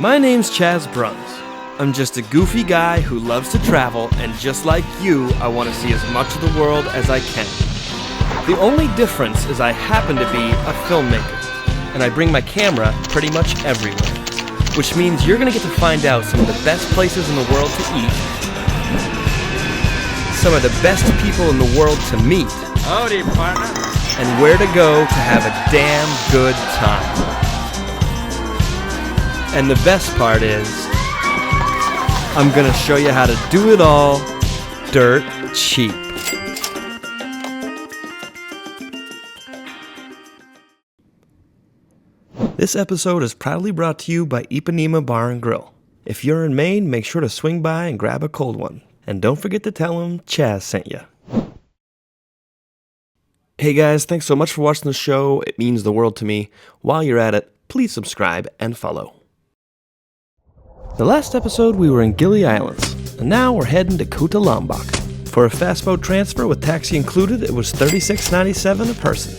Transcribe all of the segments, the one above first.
My name's Chas Bruns. I'm just a goofy guy who loves to travel, and just like you, I want to see as much of the world as I can. The only difference is I happen to be a filmmaker, and I bring my camera pretty much everywhere, which means you're going to get to find out some of the best places in the world to eat, some of the best people in the world to meet, Howdy, partner. and where to go to have a damn good time. And the best part is, I'm gonna show you how to do it all dirt cheap. This episode is proudly brought to you by Ipanema Bar and Grill. If you're in Maine, make sure to swing by and grab a cold one. And don't forget to tell them Chas sent you. Hey guys, thanks so much for watching the show. It means the world to me. While you're at it, please subscribe and follow. The last episode we were in Gile Islands, and now we're heading to Kuta, Lombok. For a fast boat transfer with taxi included, it was $36.97 a person.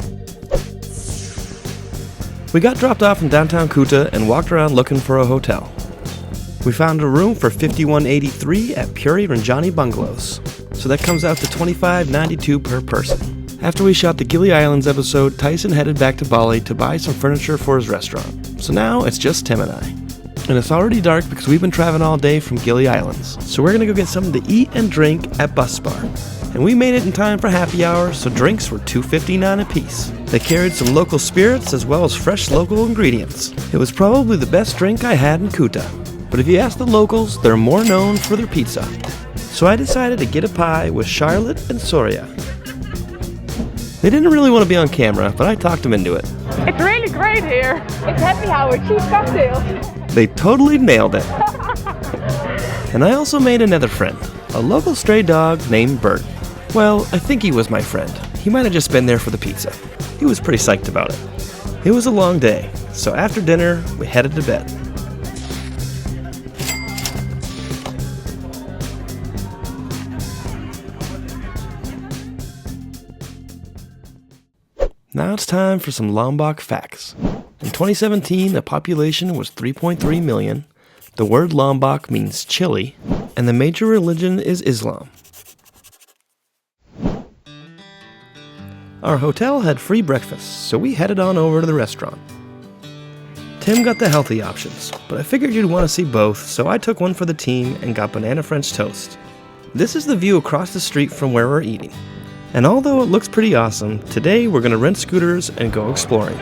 We got dropped off in downtown Kuta and walked around looking for a hotel. We found a room for $51.83 at Puri Rinjani Bungalows, so that comes out to $25.92 per person. After we shot the Gile Islands episode, Tyson headed back to Bali to buy some furniture for his restaurant. So now it's just Tim and I. And it's already dark because we've been traveling all day from Gile Islands. So we're gonna go get something to eat and drink at Bus Bar. And we made it in time for happy hour, so drinks were $2.59 a piece. They carried some local spirits as well as fresh local ingredients. It was probably the best drink I had in Kuta. But if you ask the locals, they're more known for their pizza. So I decided to get a pie with Charlotte and Soria. They didn't really want to be on camera, but I talked them into it. It's really great here. It's happy hour, cheap cocktails. They totally nailed it. And I also made another friend, a local stray dog named Bert. Well, I think he was my friend. He might have just been there for the pizza. He was pretty psyched about it. It was a long day, so after dinner, we headed to bed. Now it's time for some Lombok facts. In 2017, the population was 3.3 million. The word Lombok means chili, and the major religion is Islam. Our hotel had free breakfast, so we headed on over to the restaurant. Tim got the healthy options, but I figured you'd want to see both, so I took one for the team and got banana French toast. This is the view across the street from where we're eating. And although it looks pretty awesome, today we're going to rent scooters and go exploring.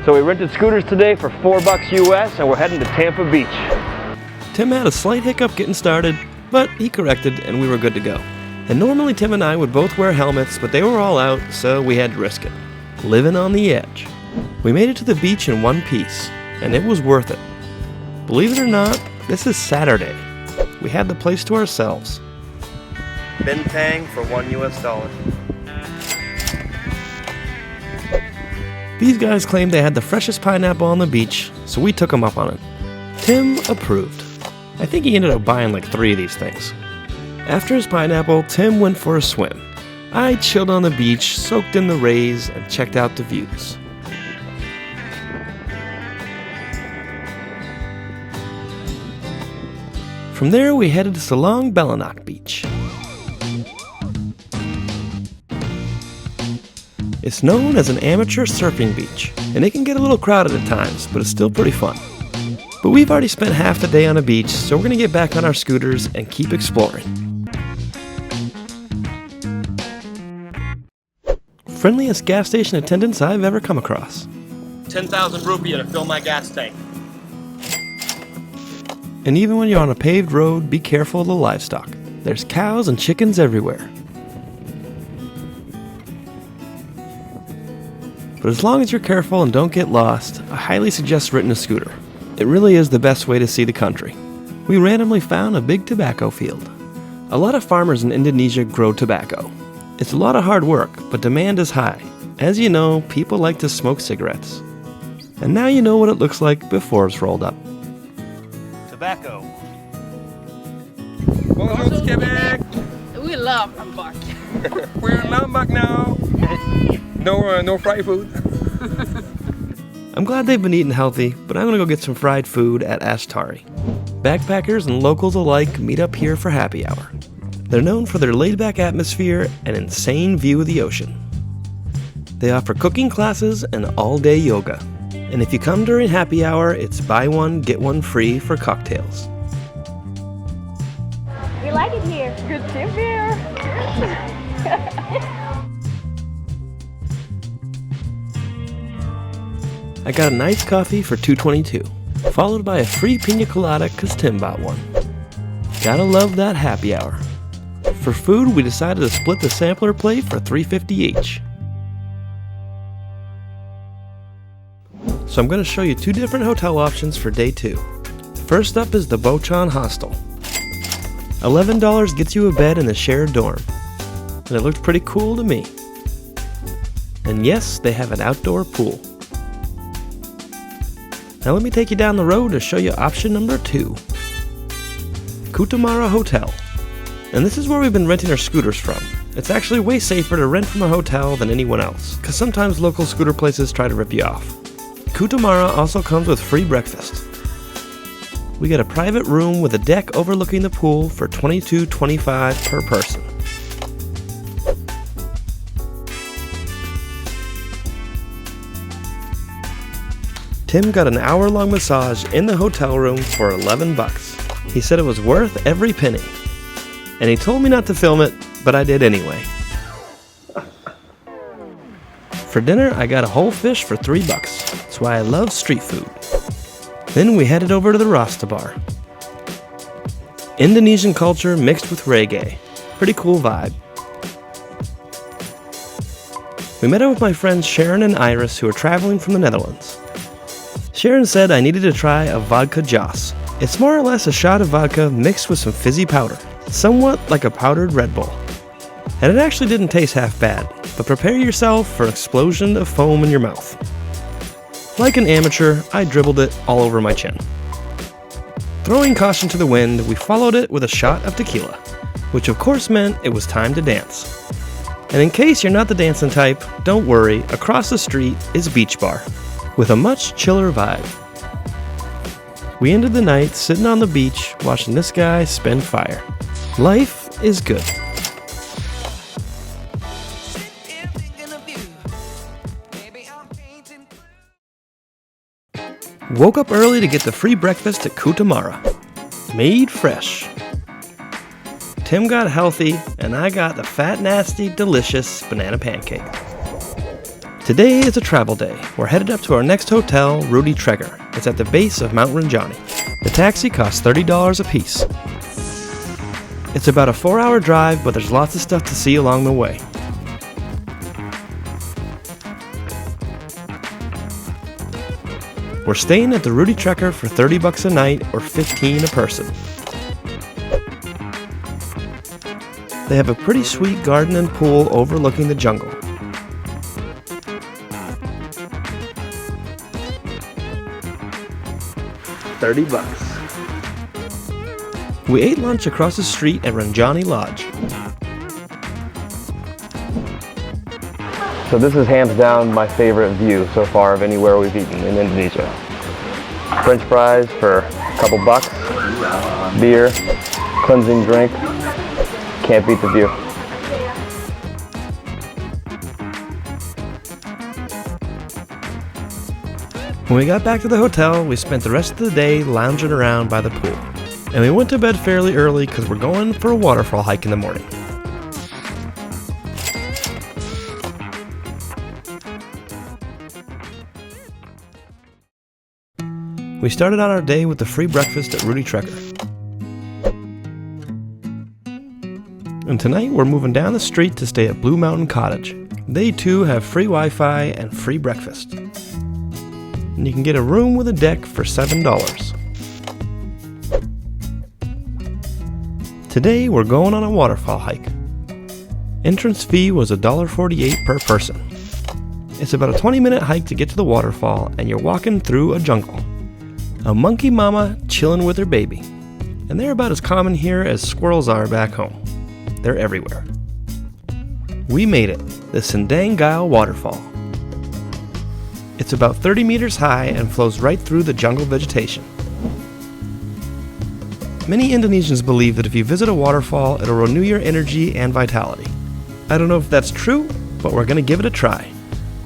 So we rented scooters today for $4 US and we're heading to Tampah Beach. Tim had a slight hiccup getting started, but he corrected and we were good to go. And normally Tim and I would both wear helmets, but they were all out, so we had to risk it. Living on the edge. We made it to the beach in one piece, and it was worth it. Believe it or not, this is Saturday. We had the place to ourselves. Bintang for $1 US. These guys claimed they had the freshest pineapple on the beach, so we took them up on it. Tim approved. I think he ended up buying like 3 of these things. After his pineapple, Tim went for a swim. I chilled on the beach, soaked in the rays, and checked out the views. From there, we headed to Selong Balanak Beach. It's known as an amateur surfing beach, and it can get a little crowded at times, but it's still pretty fun. But we've already spent half the day on a beach, so we're going to get back on our scooters and keep exploring. Friendliest gas station attendants I've ever come across. 10,000 rupiah to fill my gas tank. And even when you're on a paved road, be careful of the livestock. There's cows and chickens everywhere. But as long as you're careful and don't get lost, I highly suggest renting a scooter. It really is the best way to see the country. We randomly found a big tobacco field. A lot of farmers in Indonesia grow tobacco. It's a lot of hard work, but demand is high. As you know, people like to smoke cigarettes. And now you know what it looks like before it's rolled up. Tobacco. Bonjour, Quebec. We love Lombok. We're in Lombok now. No fried food. I'm glad they've been eating healthy, but I'm gonna go get some fried food at Ashtari. Backpackers and locals alike meet up here for happy hour. They're known for their laid-back atmosphere and insane view of the ocean. They offer cooking classes and all-day yoga. And if you come during happy hour, it's buy one, get one free for cocktails. We like it here. Good tip here. I got a nice coffee for $2.22, followed by a free pina colada cause Tim bought one. Gotta love that happy hour. For food, we decided to split the sampler plate for $3.50 each. So I'm going to show you two different hotel options for day 2. First up is the Botchan Hostel. $11 gets you a bed in the shared dorm, and it looked pretty cool to me. And yes, they have an outdoor pool. Now let me take you down the road to show you option number 2. Kutamara Hotel. And this is where we've been renting our scooters from. It's actually way safer to rent from a hotel than anyone else, because sometimes local scooter places try to rip you off. Kutamara also comes with free breakfast. We get a private room with a deck overlooking the pool for $22.25 per person. Tim got an hour-long massage in the hotel room for $11. He said it was worth every penny. And he told me not to film it, but I did anyway. For dinner, I got a whole fish for $3. That's why I love street food. Then we headed over to the Rasta Bar. Indonesian culture mixed with reggae. Pretty cool vibe. We met up with my friends Sharon and Iris, who are traveling from the Netherlands. Sharon said I needed to try a vodka Jas. It's more or less a shot of vodka mixed with some fizzy powder, somewhat like a powdered Red Bull. And it actually didn't taste half bad, but prepare yourself for an explosion of foam in your mouth. Like an amateur, I dribbled it all over my chin. Throwing caution to the wind, we followed it with a shot of tequila, which of course meant it was time to dance. And in case you're not the dancing type, don't worry, across the street is Beach Bar, with a much chiller vibe. We ended the night sitting on the beach watching this guy spin fire. Life is good. Woke up early to get the free breakfast at Kutamara. Made fresh. Tim got healthy, and I got the fat, nasty, delicious banana pancake. Today is a travel day. We're headed up to our next hotel, Rudy. It's at the base of Mount Rinjani. The taxi costs $30 a piece. It's about a 4-hour drive, but there's lots of stuff to see along the way. We're staying at the Rudy Trekker for $30 a night or $15 a person. They have a pretty sweet garden and pool overlooking the jungle. $30. We ate lunch across the street at Rinjani Lodge. So this is hands down my favorite view so far of anywhere we've eaten in Indonesia. French fries for a couple bucks, beer, cleansing drink. Can't beat the view. When we got back to the hotel, we spent the rest of the day lounging around by the pool. And we went to bed fairly early because we're going for a waterfall hike in the morning. We started out our day with the free breakfast at Rudy Trekker. And tonight we're moving down the street to stay at Blue Mountain Cottage. They too have free Wi-Fi and free breakfast. And you can get a room with a deck for $7. Today we're going on a waterfall hike. Entrance fee was $1.48 per person. It's about a 20-minute hike to get to the waterfall, and you're walking through a jungle. A monkey mama chilling with her baby. And they're about as common here as squirrels are back home. They're everywhere. We made it, the Sendang Gile waterfall. It's about 30 meters high and flows right through the jungle vegetation. Many Indonesians believe that if you visit a waterfall, it'll renew your energy and vitality. I don't know if that's true, but we're going to give it a try.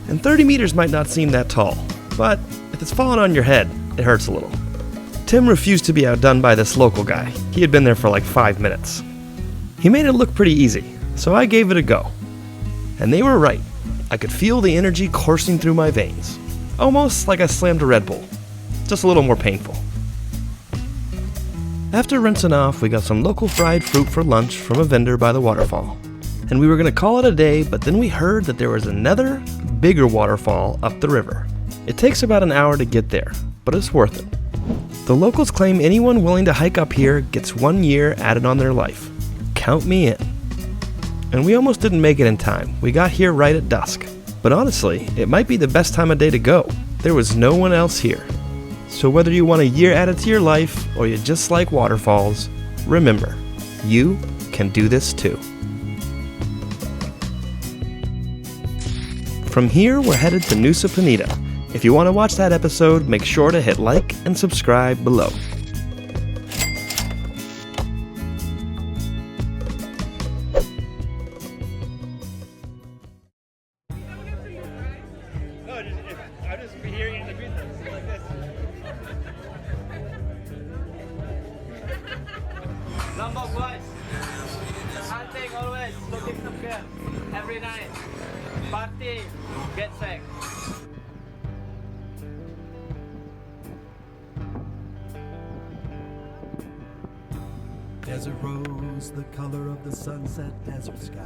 And 30 meters might not seem that tall, but if it's falling on your head, it hurts a little. Tim refused to be outdone by this local guy. He had been there for like 5 minutes. He made it look pretty easy, so I gave it a go. And they were right. I could feel the energy coursing through my veins. Almost like I slammed a Red Bull. Just a little more painful. After rinsing off, we got some local fried fruit for lunch from a vendor by the waterfall. And we were going to call it a day, but then we heard that there was another, bigger waterfall up the river. It takes about an hour to get there, but it's worth it. The locals claim anyone willing to hike up here gets 1 year added on their life. Count me in. And we almost didn't make it in time. We got here right at dusk. But honestly, it might be the best time of day to go. There was no one else here. So whether you want a year added to your life or you just like waterfalls, remember, you can do this too. From here, we're headed to Nusa Penida. If you want to watch that episode, make sure to hit like and subscribe below. Lombok boys. Hunting always, looking to kill. Every night. Party, get sick. Desert rose, the color of the sunset desert sky.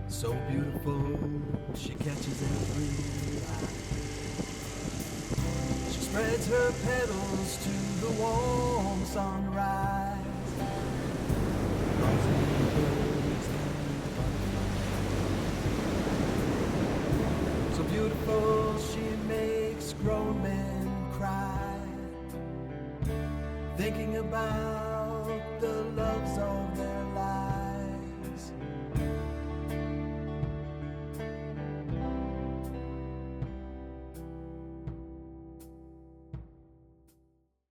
So beautiful, she catches every eye. She spreads her petals to the warm sunrise. So beautiful, she makes grown men cry. Thinking about the love zone.